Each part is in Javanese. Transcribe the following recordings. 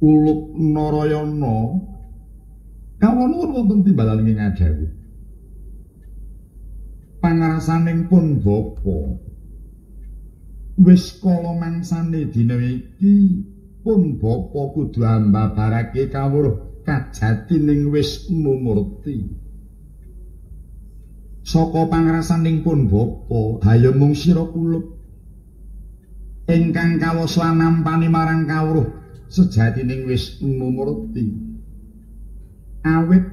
Kulup Narayana kawonuwun wonten timbalan ing Ngadawu. Pangrasaning pun bapa wis kala mangsane dina iki pun bapa kudu ambabarake kawruh kajatining wis mumurti. Saka pangrasaning pun bapa hayya mung sira kulup ingkang kawasa nampani marang kawruh sejatining wis mumurti. Awit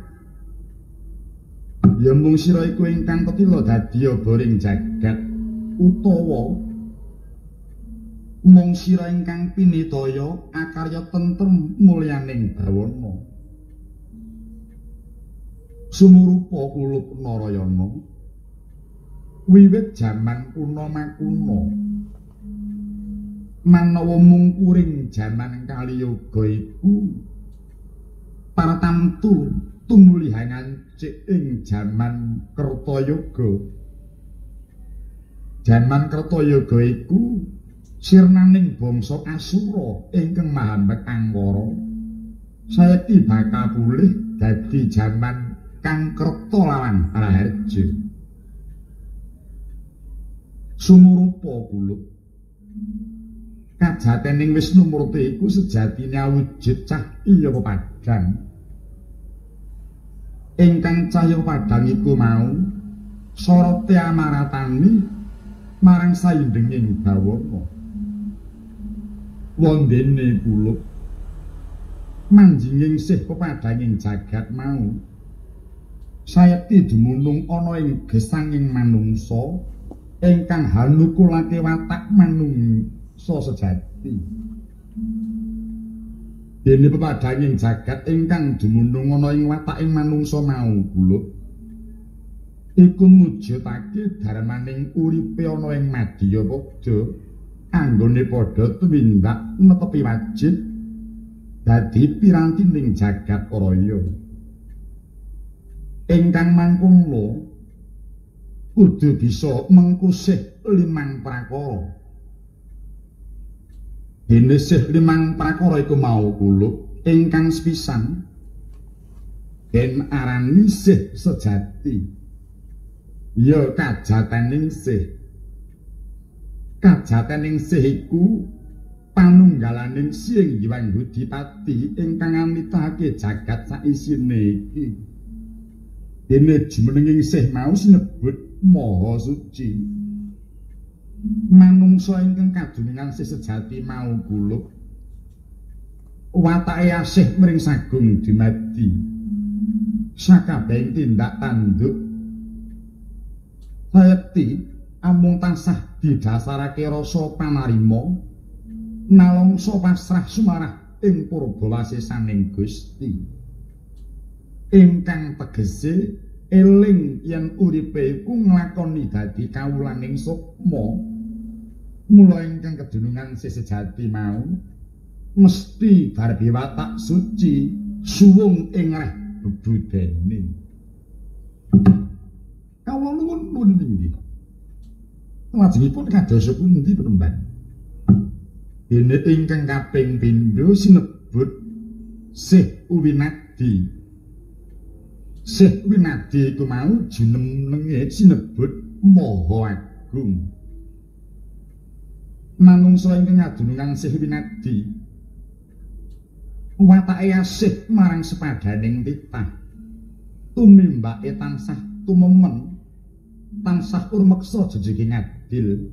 ya mung sira iku ingkang ketila dadi boring jagat utawa mung sira ingkang pinitaya akarya tentrem mulyaning bawana. Sumurupa kulup Narayana wiwit jaman kuna makuna manawa mung kuring jaman kaliyoga iku partamtu tumulihan cik ing jaman Kertayoga. Jaman Kertayoga iku sirnaning bangsa Asura ingkang mahambek angkara saiki bakal pulih dadi jaman kang Kerta lawan Raharja. Sumurupa kulup kajatening Wisnu Murti iku sejatine awujud cahya pepadhang. Ingkang cahya pepadhang iku mau sorate amaratani marang saindenging bawana. Wondene kulup manjinging sih pepadhanging jagat mau sayekti dumunung ana ing gesanging manungsa ingkang hanukulake watak manungsa sejati. Dene pepadhanging jagat ingkang dumunung ana ing wataking manungsa mau kulup iku mujudake darmaning uripe ana ing madya padha anggone padha tumindak netepi wajib dadi pirantining jagat raya. Ingkang mangkono kudu bisa mengkusih limang prakara. Dene sih limang prakara iku mau kulup ingkang sepisan den arani sih sejati. Ya kajatening sih. Kajatening sih iku panunggalaning Sing Hyang Budipati ingkang nitahake jagat saisine iki. Dene jumenenging sih mau sinebut Maha Suci. Manungsa ingkang kadunungan sih sejati mau kulup watake asih mring sagung dumadi sakabehing tindak tanduk sayekti amung tansah didasarake rasa panarima nalongso pasrah sumarah ing purbawasesaning Gusti ingkang tegese eling yen uripe iku nglakoni dadi kawulaning sukma. Mula ingkang kedunungan sejati mau mesti darbi watak suci suwung ing reh bebudene. Kawula nuwun inggih. Lajengipun kados pundi penemban? Dene ingkang kaping pindho sinebut Sih Winadi. Sih Winadi iku mau jenenge sinebut Maha Agung. Manungsa ingkang ngadunungan Sih Winadi watake asih marang sepadaning titah. Tumimbake tansah tumemen, tansah urmeksa jejeging adil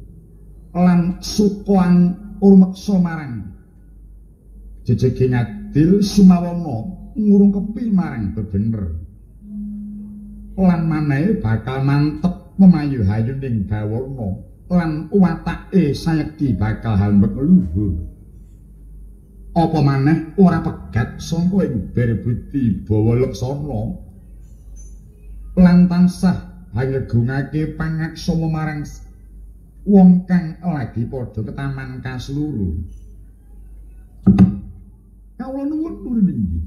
lan sukoan urmeksa marang jejeging adil sumawana ngurungkepi marang bebener. Lan manahe bakal mantep memayuhayuning bawana lan watake sayekti bakal hambek luhur. Apa maneh ora pegat sangka ing berbudi bawa leksana lan tansah hangegungake pangaksama marang wong kang lagi padha ketaman kasluru. Kawula nuwun inggih.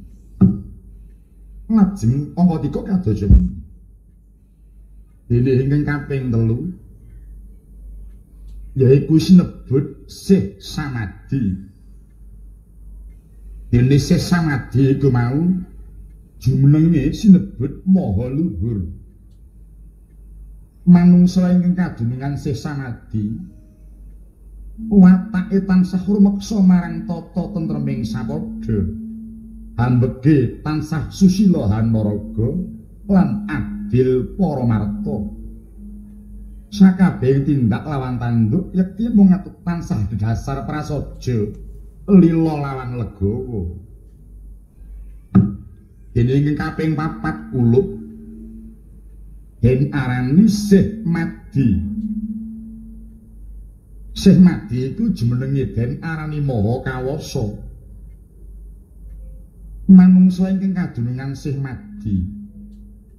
Lajeng angka 3 kados pundi? Dene ingkang kaping 3 yaiku sinebut sih samadhi. Dene sih samadhi iku mau jumenenge sinebut maha luhur. Manungsa ingkang kadunungan sih samadhi watake tansah rumeksa marang tata tentreming sapada. Ambege tansah susila hanaraga lan adil paramarta. Sakabehing tindak lawan tanduk yekti mung tansah dhasar prasaja lila lawan legawa. Dene ing kaping 4 kulub den arani sih madi. Sih madi iku jumenenge den arani maha kawasa. Manungsa ingkang kadunungan sih madi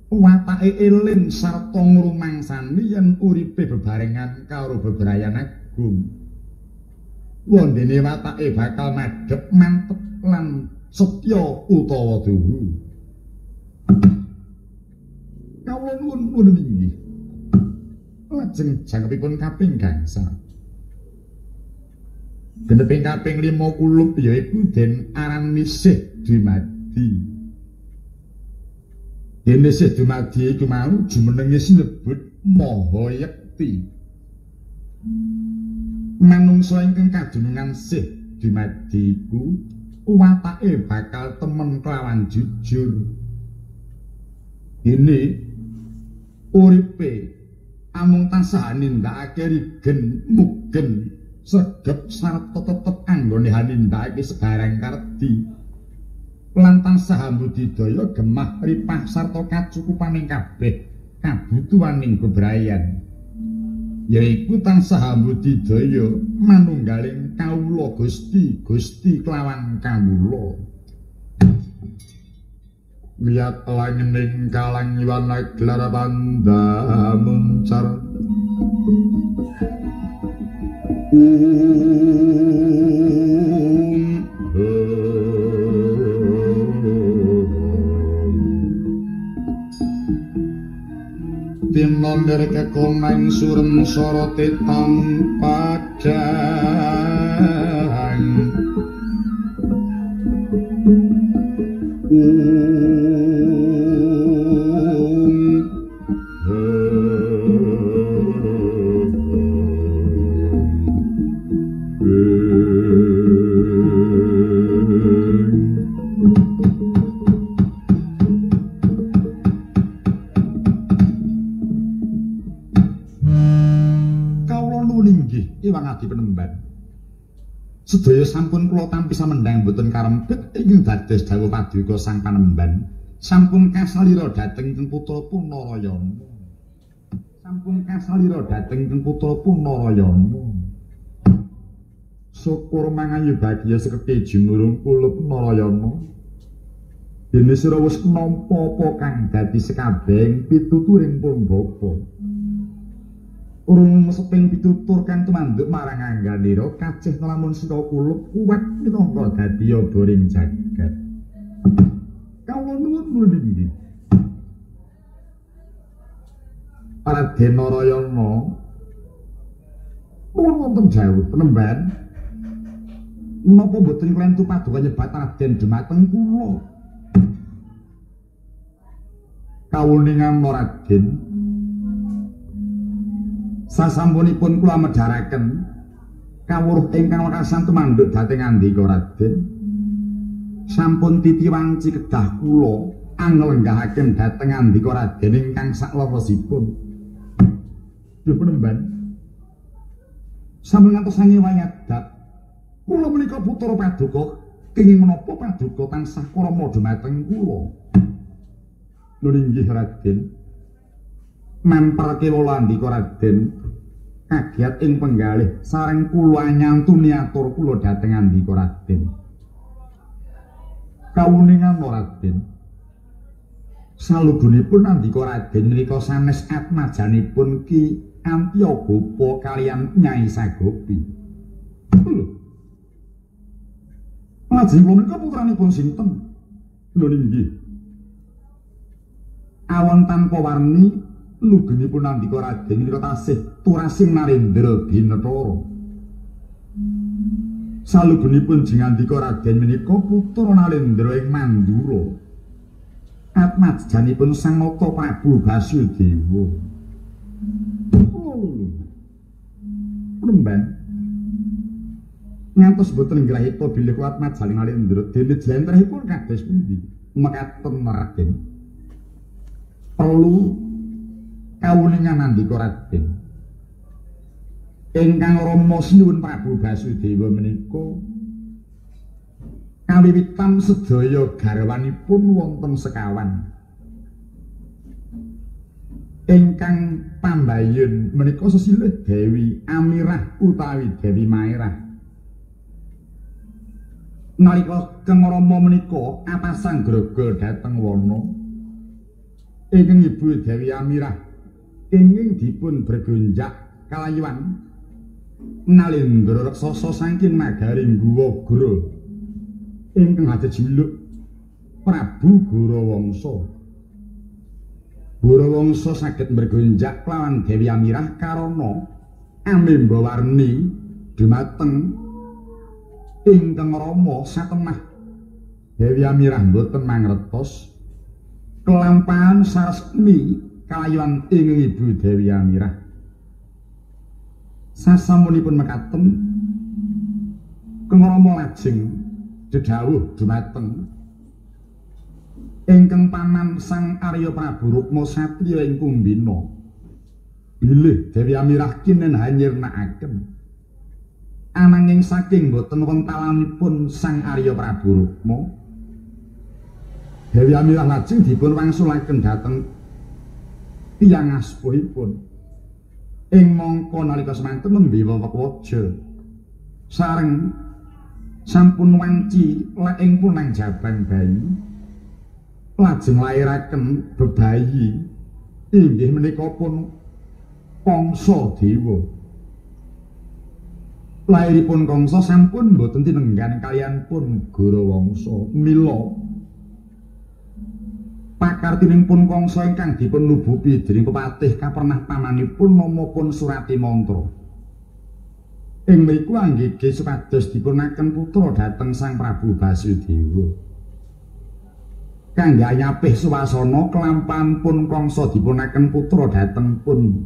watake eling sarta ngrumangsani yen uripe bebarengan karo bebrayan agung. Wondene watake bakal madhep mantep lan setya utawa duhu. Kawula nuwun inggih. Lajeng jangkepipun kaping gangsal. Geneping kaping 5 kulub yaiku den arani sih dumadi. Dene sih dumadi iku mau jumenenge sinebut maha yekti. Manungsa ingkang kadunungan sih dumadi iku watake bakal temen kelawan jujur. Ini uripe amung tansah nindakake rigen mugen sregep sarta tetep anggone hanindakake sebarang kardi. Lan tansah budidaya gemah ripah sarta kacukupaning kabeh kabutuhaning bebrayan. Yaiku tansah budidaya manunggaling kawula Gusti kelawan kawula. Lihat langening kalangiwan gelar banda muncar. Tinon dari kekonang surem sorote tanpa dan sedaya sampun kula tampi samendhang boten karempit ingkang dados dawuh paduka Sang Panemban sampun kasalira dhateng teng putra Punarayana. Sampun kasalira dhateng teng putra Punarayana. Syukur mangayu bagya seketi jumurung kula Punarayana. Dene sira wis nampa apa kang dadi sekabehing pituturing pun bapa. Urung seping pitutur kang tumanduk marang angganira kacih lamun sira kulub kuwat minangka dadi boring jagat. Kawula nuwun inggih. Raden Narayana nuwun wonten dawuh Panemban. Menapa boten klentu paduka nyebat Raden dumateng kula? Kawuningan Raden sasampunipun kula medharaken kawruh ingkang wekasan tumanduk dhateng andika Raden sampun titiwanci kedah kula anglenggahaken dhateng andika Raden ingkang saklawasipun. Duh Panemban sampun ngantos sange wayadat kula menika putra paduka kenging menapa paduka tansah krama dhumateng kula. Nuwun inggih Raden. Memperke kula andika Raden kagiat ing penggalih sareng kula nyantuni atur kula dhateng andika Raden. Kawuningan Raden. Salubunipun nandika Raden menika sanes atmajanipun Ki Antyagopa kaliyan Nyai Sagopi. Lajeng kula menika putranipun sinten? Lho nggih. Awan tanpa warni lugenipun nandika Raden menika tasih turasing Narendra Binathara. Salubunipun jingandika Raden menika putra Narendra ing Mandura. Atmajanipun Sang Nata Prabu Basudewa. Remban ngantos boten ngrahita bilih atmajaning Narendra dene jlentrehipun kados pundi mekaten Raden. Perlu kawuningan nandika Raden. Ingkang Rama sinuwun Prabu Basudewa menika kawiwitan sedaya garwanipun wonten sekawan. Ingkang pambayun menika sesilih Dewi Amirah utawi Dewi Maerah. Nalika Kang Rama menika apasang grogol dhateng wana ingkang Ibu Dewi Amirah ingkang dipun bergonjak kalayuan Nalendra raksasa saking nagari Guwagra ingkang ajejuluk Prabu Gorawangsa. Gorawangsa saged bergonjak kelawan Dewi Amirah karana amemba warni dumateng ingkang Rama satemah. Dewi Amirah boten mangertos kelampahan saresmi kalayuan ingkang Ibu Dewi Amirah. Sasamunipun mekaten Kang Rama lajeng dedhawuh dumateng ingkang paman Sang Arya Prabu Rukma Satriya ing Kumbina. Bilih Dewi Amirah kinen hanyirnakaken ananging saking boten wentalanipun Sang Arya Prabu Rukma, Dewi Amirah lajeng dipun wangsulaken dhateng tiyang aspuhipun. Ing mangka nalika semanten nembe wewaja sareng sampun wanci ing punang jabang bayi lajeng lairaken bebayi inggih menika pun Kangsa Dewa. Lairipun Kangsa sampun boten tinenggan kaliyan pun Gorawangsa. Mila pakartinipun Kangsa ingkang dipun nubupi dening pepatih kapernah pamanipun namapun Surati Mantra. Ing mriku anggege supados dipunaken putra dhateng Sang Prabu Basudewa. Kangge anyapih swasana kelampahan pun Kangsa dipunaken putra dhateng pun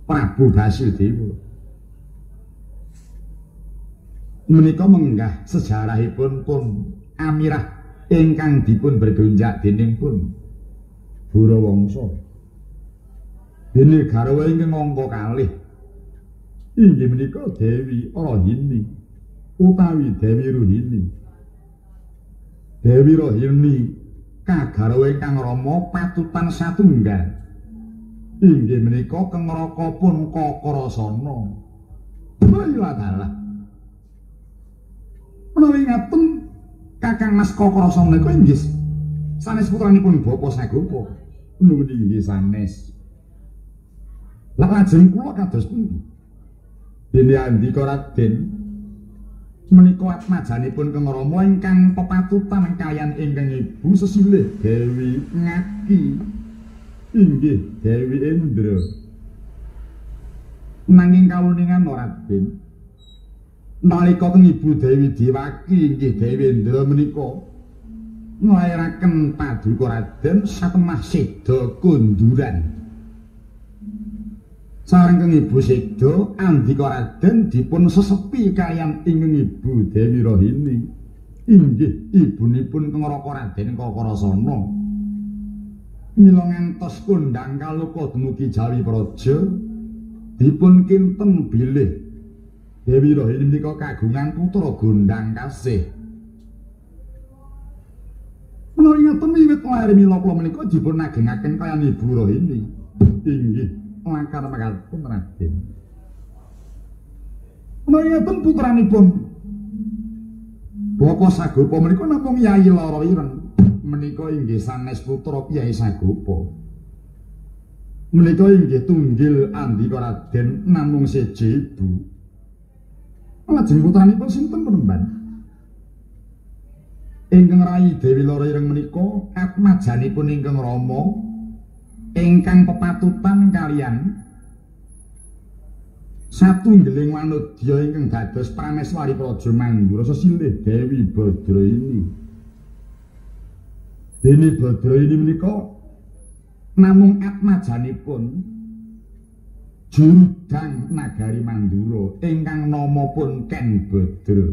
Prabu Basudewa. Menika menggah sejarahipun pun Amirah ingkang dipun bergonjak dening pun Gorawangsa. Dene garwa ingkang angka kalih inggih menika Dewi Rohini utawi Dewi Rohini. Dewi Rohini kagarwa ingkang Rama patutan satunggal inggih menika Kang Raka pun Kakrasana. Laylah. Menawi ngaten Kakang Mas Kakrasana menika inggih sanes putranipun Bapa Sagopa. Nuwun inggih sanes. Lah lajeng kula kados pundi? Dene andika Raden menika atmajanipun Kang Rama ingkang pepatutan kaliyan ingkang Ibu sesilih Dewi Ngaki inggih Dewi Indra. Nanging kawuningan Raden nalika Kang Ibu Dewi Dewaki inggih Dewi Indra menika nglairaken paduka Raden satemah seda konduran. Sareng Kang Ibu seda andika Raden dipun sesepi kaliyan ingkang Ibu Dewi Rohini inggih ibunipun Kang Raka Raden Kakrasana. Mila ngantos kondhang kaluka dumugi Jawi Praja dipun kinten bilih Dewi Rohini menika kagungan putra gondhang kasih. Menawi ngaten wiwit lair mila kula menika dipun agengaken kaliyan Ibu Rohini inggih langkar mekaten Raden. Menawi ngaten putranipun Bapa Sagopa menika namung Yai Lara Ireng. Menika inggih sanes putra Kyai Sagopa. Menika inggih tunggil Andika Raden namung siji ibu. Lajeng putranipun sinten penemban? Ingkang Rai Dewi Lara Ireng menika atmajanipun ingkang Rama ingkang pepatutan kaliyan satunggiling wanodya ingkang dados prameswari Praja Mandura sesilih Dewi Badraini. Dene Badraini menika namung atmajanipun Jurudang Nagari Mandura ingkang namapun Ken Badra.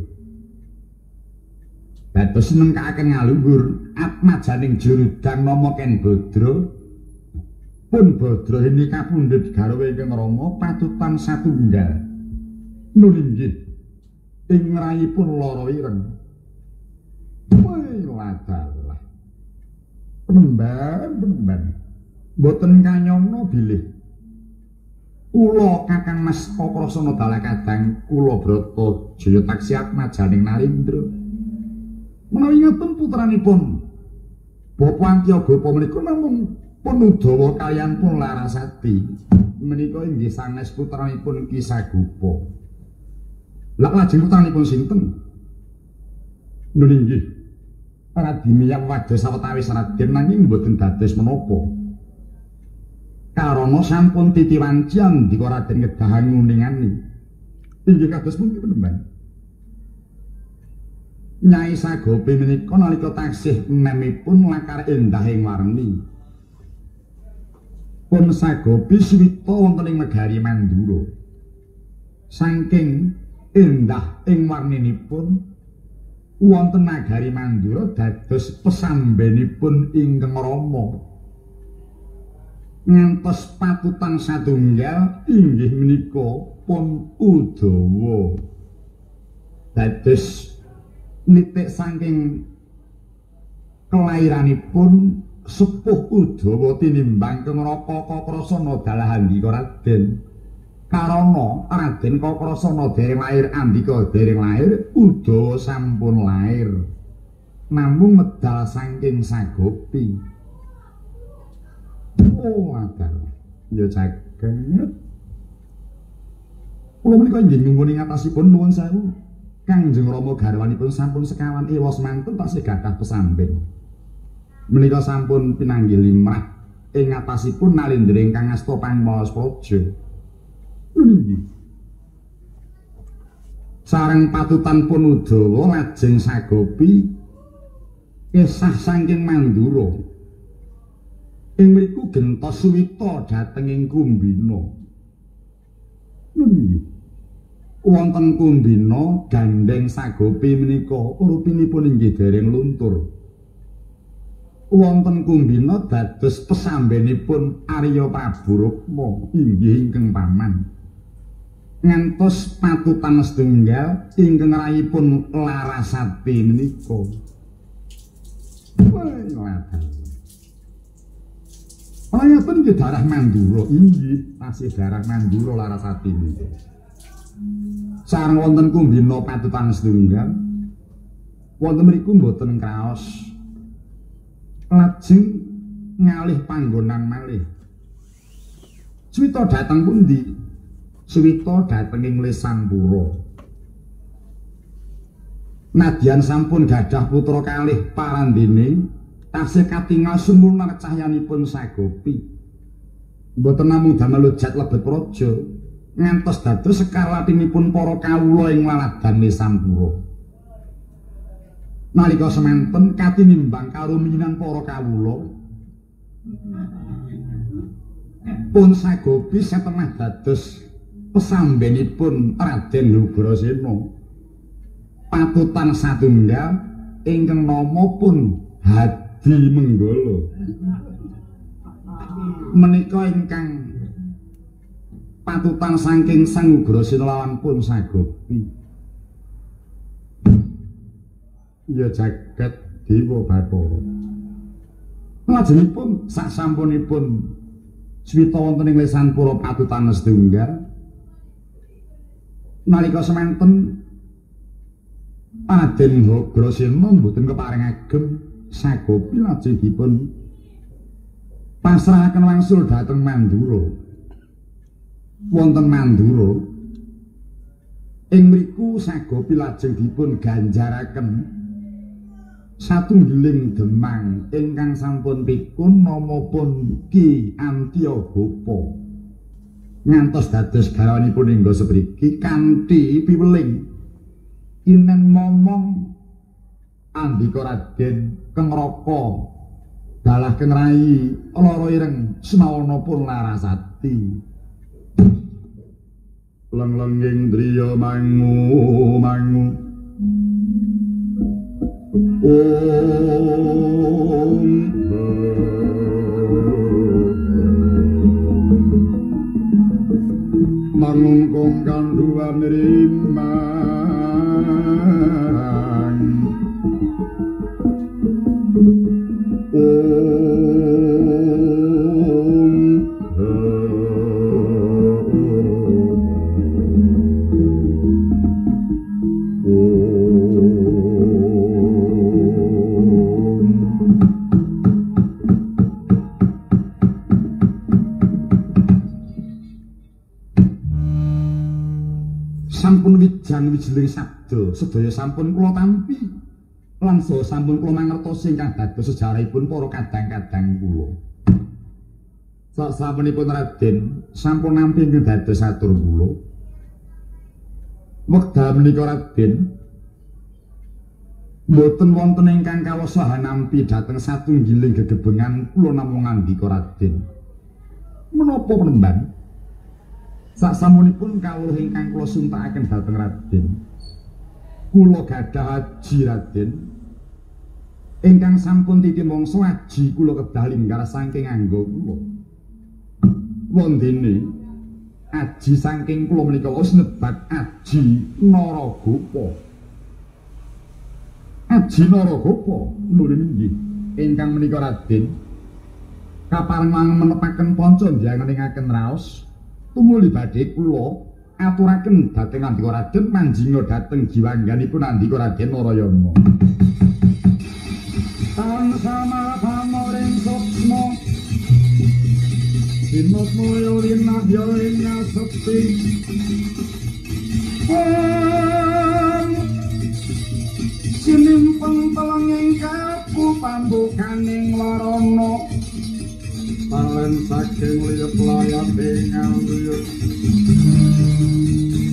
Dados nengkakaken ngaluhur atmajaning Jurudang nama Ken Badra pun Badra ini kapundhut garwa ingkang Rama patutan satunggal. Nun inggih ing rayipun Lara Ireng. Wah, penemban boten kanyana bilih. Kula Kakang Mas Kakrasana Dalakadang kula Brata Jaya taksih atmajaning Narendra. Menawi ngaten putranipun Bapa Antyagapa menika namung Penudawa kaliyan pun Larasati. Menika inggih sanes putranipun Ki Sagopa. Lajeng putranipun sinten? Nun inggih Radimiyang wadah sawetawis Raden nanging boten dados menapa. Karana sampun titiwanci andika Raden ngedahan nguningani. Inggih kados pundi penemban? Nyai Sagopi menika nalika taksih nemipun lakar endah ing warni. Pun Sagopi swita wonten ing negari Mandura. Saking endah ing warninipun wonten nagari Mandura dados pesambenipun ingkang Rama. Ngantos patutan satunggal inggih menika pun Udawa. Dados nitik saking kelairanipun sepuh Udawa tinimbang Kengrapa Kakrasana dalah Andika Raden. Karana Raden Kakrasana dereng lair, Andika dereng lair, Udawa sampun lair. Namung medal saking Sagopi. Oh, akal. Ya jagat. Kula menika inggih nunggu ngatasipun nuwun sewu. Kangjeng Rama garwanipun sampun sekawan ewa semanten tasih gadah pesamben. Menika sampun pinanggih limrah ing ngatasipun Narendra ingkang asta pangmaos praja. Nggih. Sareng patutan pun Udawa lajeng Sagopi kesah saking Mandura. Ing mriku gentos suwita dhateng ing Kumbina. Nggih. Wonten Kumbina gandeng Sagopi menika uripinipun inggih dereng luntur. Wonten Kumbina dados pesambenipun Arya Prabu Rukma inggih ingkang paman. Ngantos patutan setunggal ingkang rayipun Larasati menika. Pangaten inggih darah Mandura, inggih tasih darah Mandura Larasati menika. Sareng wonten Kumbina patutan setunggal wonten mriku mboten kraos. Lajeng ngalih panggonan malih. Suwita dhateng pundi? Suwita dhateng ing Lesanpura. Nadyan sampun gadah putra kalih parandene tasih katingal sumunar cahyanipun Sagopi. Mboten namung damel lojat lebet praja, ngantos dados sekalatinipun para kawula ing laladan Lesanpura. Nalika semanten katinimbang karo minang para kawula pun Sagopi satemah dados pesambenipun Raden Nugrasena. Patutan satunggal ingkang nama pun Hadi Menggala. Menika ingkang patutan saking Sang Ugrasena lawan pun Sagopi. Ya jagat dewa Bathara. Lajengipun sasampunipun swita wonten ing Lesanpura patutan setunggal nalika semanten Raden Hagrasena mboten keparing agem sagopi lajeng dipun pasrahaken wangsul dhateng Mandura. Wonten Mandura ing mriku sagopi lajeng dipun ganjaraken satunggiling demang ingkang sampun pikun namapun Ki Antiyagapa. Ngantos dados garwanipun ingga sepriki kanthi piweling inen momong andika Raden Kengraka dalah kengrai lara ireng semawana pun larasati. Leng-lenging driya mangu mangungkung kanduan rimang sampun wijang wijiling sabda sedaya sampun kula tampi lan sampun kula mangertosi ingkang dados sejarahipun para kadang-kadang kula. Sasampunipun Raden sampun nampi ingkang dados atur kula. Wekdal menika Raden mboten wonten ingkang kawasaha nampi dhateng satunggiling gegebengan kula namung ngandika Raden. Menapa penemban? Sasampunipun kawruh ingkang kula suntakaken dhateng Raden, kula gadah aji Raden ingkang sampun titi mangsa aji kula kedah linggar saking angga kula. Wondene aji saking kula menika wis nebat aji Naragapa. Aji Naragapa nurin inggih ingkang menika Raden kapareng menepaken panca njangeningaken raos tumuli badhe kula aturaken dhateng Andika Raden manjinga dhateng jiwangganipun Andika Raden Narayana. Tansama pamoring sukma sinatmaya linahya ing sepi sinimpeng telenging kaku pambukaning warana Palen saking liat layat dengan liat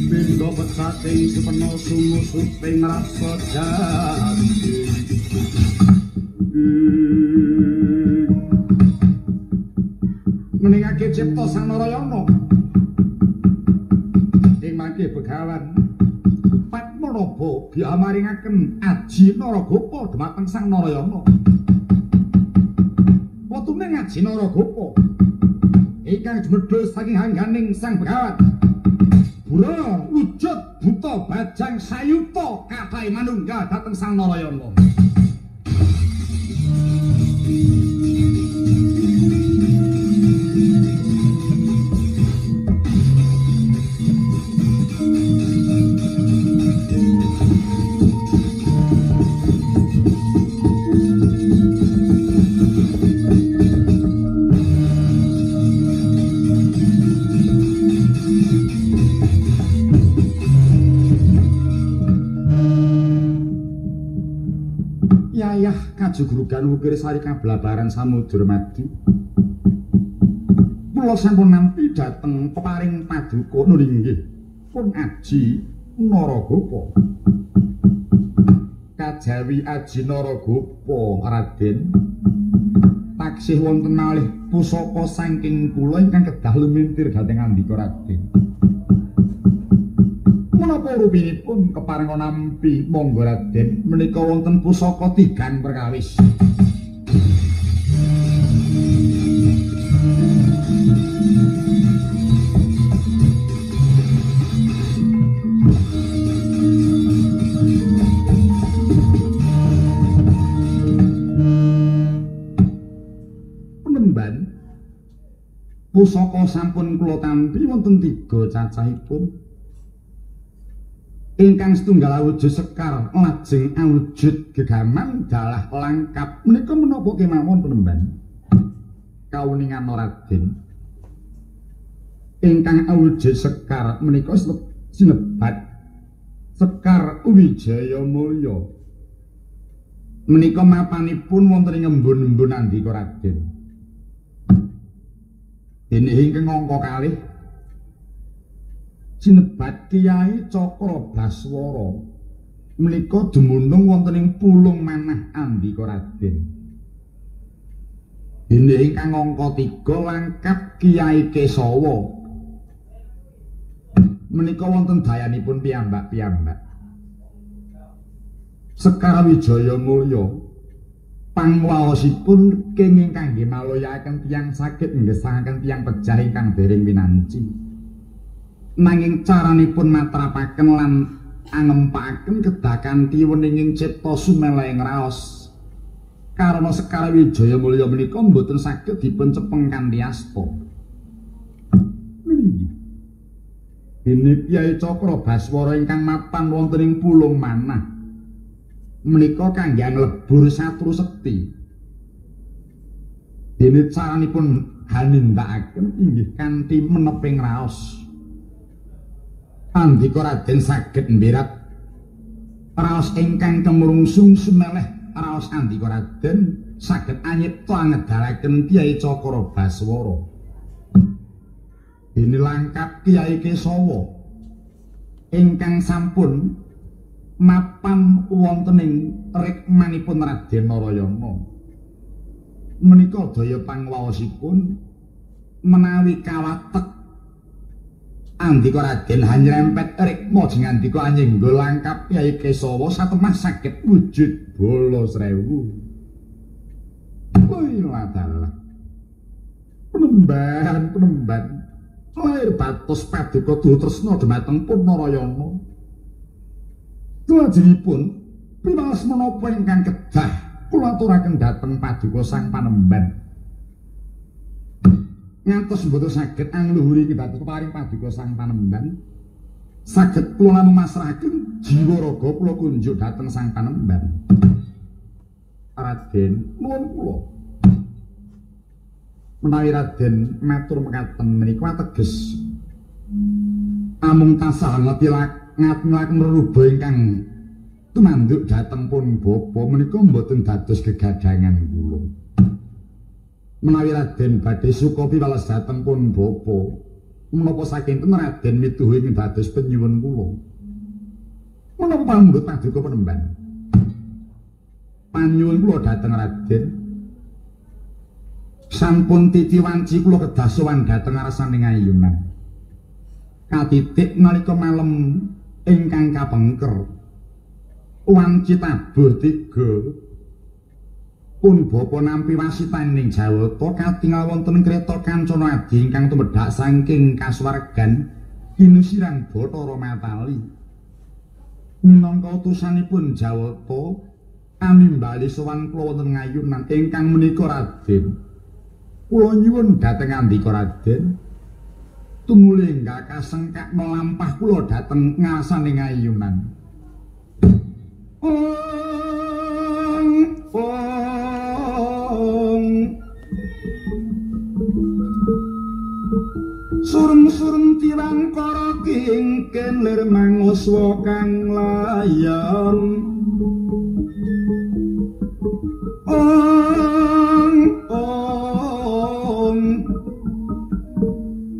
Bingo pecating sepenuh sungu suping rasa jati Meningake cipta sang Narayana ing mangke begawan Padmanaba diamaringaken aji Naragapa dhumateng sang Narayana. Watune ngaji Naragapa ingkang jumedhul saking hangganing sang begawan Bura wujud buta bajang sayuta kathah manunggal dhateng sang Narayana. Yayah kajugrugan wukir sari kablabaran samudra madu. Kula sampun nampi dhateng peparing paduka nulinggih pun aji Naragapa. Kajawi aji Naragapa Raden taksih wonten malih pusaka saking kula ingkang kedah lumintir dhateng Andika Raden. Menapa rupinipun keparenga nampi monggo Raden menika wonten pusaka tigan perkawis. Penemban pusaka sampun kula tampi wonten 3 cacahipun. ingkang setunggal awujud sekar lajeng awujud gegaman dalah langkap menika menapa kemawon Penemban kawuningan Raden ingkang awujud sekar menika sinebat Sekar Wijaya Mulya menika mapanipun wonten ing embun-embun andika Raden dene ingkang angka kalih sinebat Kyai Cakrabaswara menika dumunung wonten ing Pulung Manah andika Raden. Dene ingkang angka 3 langkap Kyai Kesawa menika wonten dayanipun piyambak-piyambak. Sekar Wijaya Mulya pangwaosipun kenging kangge maloyaken tiyang saged nggesangaken tiyang pejah ingkang dereng winanci. Nanging caranipun matrapaken lan angempaken kedah kanthi weninging cipta sumeleng raos karana Sekar Wijaya Mulya menika mboten saged dipun cepeng kanthi asta. Dene Kyai Cakrabaswara ingkang mapan wonten ing Pulung Manah menika kangge nglebur satru sekti. Dene caranipun hanindakaken inggih kanthi meneping raos. Andika Raden saged mbirat raos ingkang kemrungsung sumeleh raos andika Raden saged anyipta ngedalaken Kyai Cakrabaswara. Dene langkap Kyai Kesawa ingkang sampun mapan wonten ing rikmanipun Raden Narayana. Menika daya pangwaosipun menawi kawatek andika Raden hanyrempet rikma jengandika anyengga langkap Kyai Kesawa satemah saged wujud bala srewu. Wailah Penemban lair batos paduka duh tresna dhumateng pun Narayana. Lajengipun piwales menapa ingkang kedah kula aturaken dhateng paduka Sang Panemban. Ngantos mboten saged angluhuri kibatus paring paduka Sang Panemban saged kula masrahaken jiwa raga kula kunjuk dhateng Sang Panemban. Raden nuwun kula menawi Raden matur mekaten menika ateges amung tansah ngatilaken ruba ingkang tumanduk dhateng pun bapa menika mboten dados gegadangan kula. Menawi Raden badhe suka piwales dhateng pun bapa menapa saking ten Raden mituhi ing dados penyuwun kula. Menapa pamundhut paduka Penemban? Panyuwun kula dhateng Raden sampun titi wanci kula kedah sowan dhateng ngarsaning ayunan. Katitik nalika malem ingkang kapengker wanci tabuh 3 pun bapa nampi wasitaning Jawata katingal wonten kreta kancana adi ingkang tumedhak saking kasuwargan Kinusirang Bathara Matali. Minangka utusanipun Jawata animbali sowan kula wonten ngayunan ingkang menika Raden. Kula nyuwun dhateng andika Raden tumuli enggak kasengkak melampah kula dhateng ngasaning ayunan. Surem-surem tirang kara kingken lir manguswa kang layan.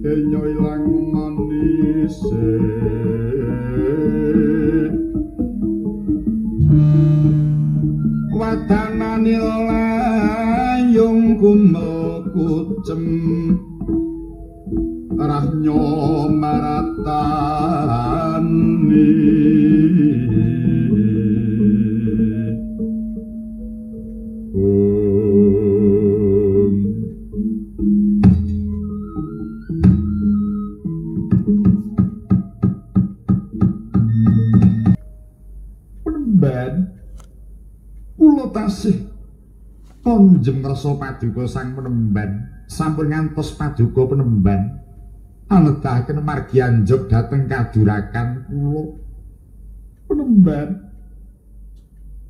Kenya ilang manise wadanane layung kumel kucem rahnya maratani tasih konjem ngrasa paduka Sang Penemban sampun ngantos paduka Penemban anedahaken margi anjuk dhateng kadurakan kula Penemban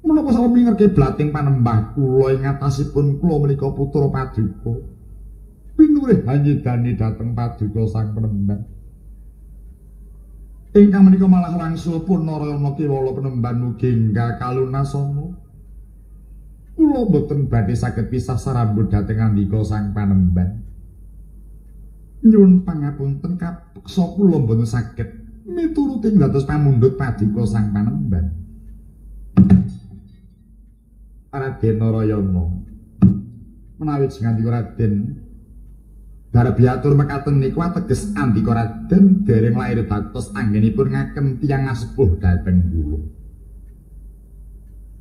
menapa sami ngerke blating panembah kula ing atasipun kula menika putra Paduka. Pinurih hanyedani dhateng Paduka Sang Penemban. Ingkang menika malah wangsul pun Narayana Kiwala Penemban mugi enggal kalunasana. Kula boten badhe saged pisah sarambut dhateng andika Sang Panemban. Nyuwun pangapunten kapeksa kula boten saged mituruti dados pamundhut Paduka Sang Panemban. Raden Narayana menawi ngandika Raden Darabiatur mekaten niku ateges andika Raden dereng lair dados anggenipun ngaken tiyang asepuh dhateng kula.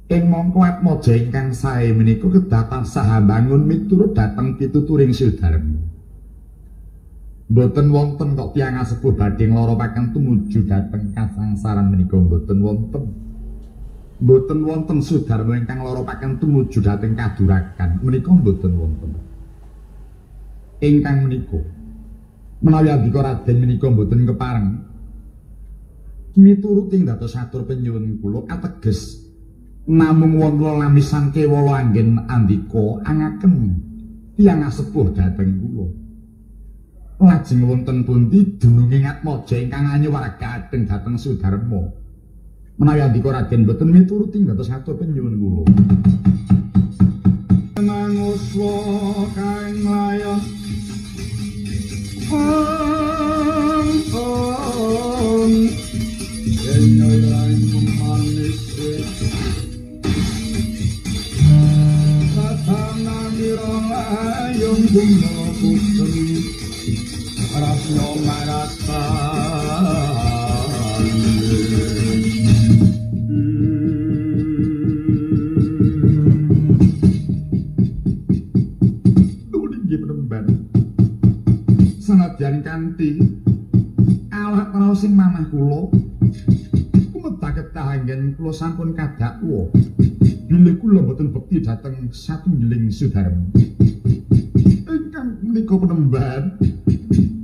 Ing mangka atmaja ingkang sae menika kedah tansah bangun miturut dhateng pituturing Sildarma. Mboten wonten kok tiyang asepuh badhe ngloropaken tumuju dhateng kasangsaran menika mboten wonten. Mboten wonten Sudarma ingkang loropaken tumuju dhateng kadurakan menika mboten wonten. Ingkang menika menawi andika Raden menika mboten kepareng mituruting dados atur penyuwun kula ateges namung wonten lamisan kewala anggen andika angaken tiyang asepuh dhateng kula. Lajeng wonten pundi dununging atmaja ingkang anyuwargaken dhateng Sudarma. Menawi andika Raden boten mituruti dados atur penyuwun kula. Manguswa kang layon Yenyoyang manis Satana mirayong gumapusen Rasyo maratan Sanadyan kanthi awak raos sing manah kula kumedha anggen kula sampun kadakwa bilih kula boten bekti dhateng satunggiling Sudarma ingkang menika Penemban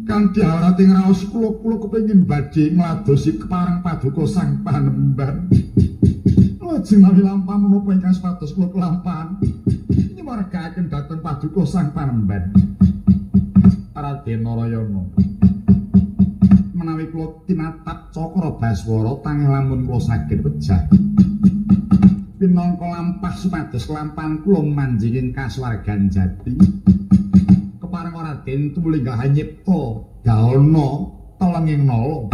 kanthi awrating raos kula kepengin badhe ngladosi kepareng Paduka Sang Panemban lajeng menawi lampahan menapa ingkang sepados kula kelampahan nyuwargaken dhateng Paduka Sang Panemban. Raden Narayana menawi kula tinatap Cakra Baswara tangih lamun kula saged wejah pinangka lampah supados kelampahan kula manjinging kasuwargan jati kepareng Raden tumulinggal hanyipta dahana telenging nala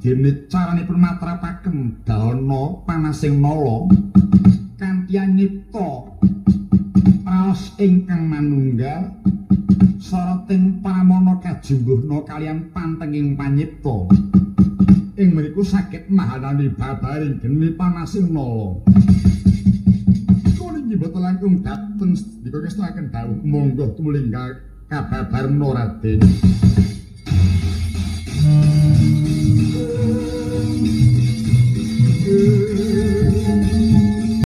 dene caranipun matrapaken dahana panasing nala kanthi anyipta raos ingkang manunggal sarating pramana kajungguhna kaliyan pantenging panyipta ing mriku saged mahanani babaring geni panasing nala kula boten langkung dhateng dikestakaken dawuh monggo tumulinggal kababarna Raden